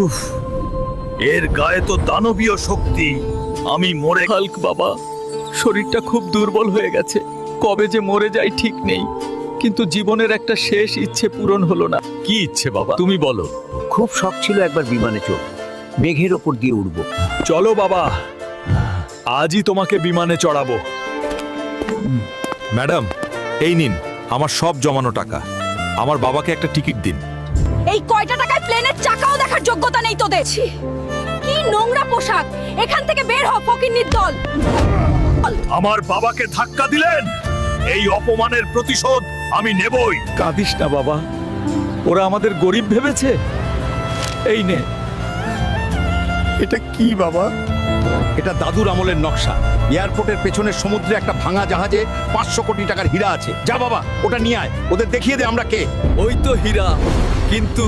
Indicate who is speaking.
Speaker 1: উফ, এর গায়ে তো দানবীয় শক্তি। আমি মরে
Speaker 2: হাল্ক বাবা, শরীরটা খুব দুর্বল হয়ে গেছে। কবে যে মরে যাই ঠিক নেই, কিন্তু জীবনের একটা শেষ ইচ্ছে পূরণ হলো না।
Speaker 1: কি ইচ্ছে বাবা, তুমি বলো।
Speaker 3: খুব শখ ছিল একবার বিমানে চড়ব, মেঘের ওপর দিয়ে উড়ব।
Speaker 1: চলো বাবা, আজই তোমাকে বিমানে চড়াবো।
Speaker 4: ম্যাডাম, এই নিন আমার সব জমানো টাকা। আমার বাবাকে একটা টিকিট দিন।
Speaker 5: এই কয়টা টাকায় প্লেনের চাকাও দেখার যোগ্যতা নেই তোদের। ছি, কি নোংরা পোশাক! এখান থেকে বের হ, ফকিন্নির দল!
Speaker 1: আমার বাবাকে ধাক্কা দিলেন, এই অপমানের প্রতিশোধ আমি নেবই।
Speaker 2: কাঁদিস না বাবা, ওরা আমাদের গরিব ভেবেছে। এই নে।
Speaker 6: এটা কি বাবা? এটা দাদুর আমলের নকশা। এয়ারপোর্টের পেছনের সমুদ্রে একটা ভাঙা জাহাজে 500 কোটি টাকার হীরা আছে। যা বাবা, ওটা নিয়ে আয়, ওদের দেখিয়ে দে আমরা কে।
Speaker 2: ওই তো হীরা, কিন্তু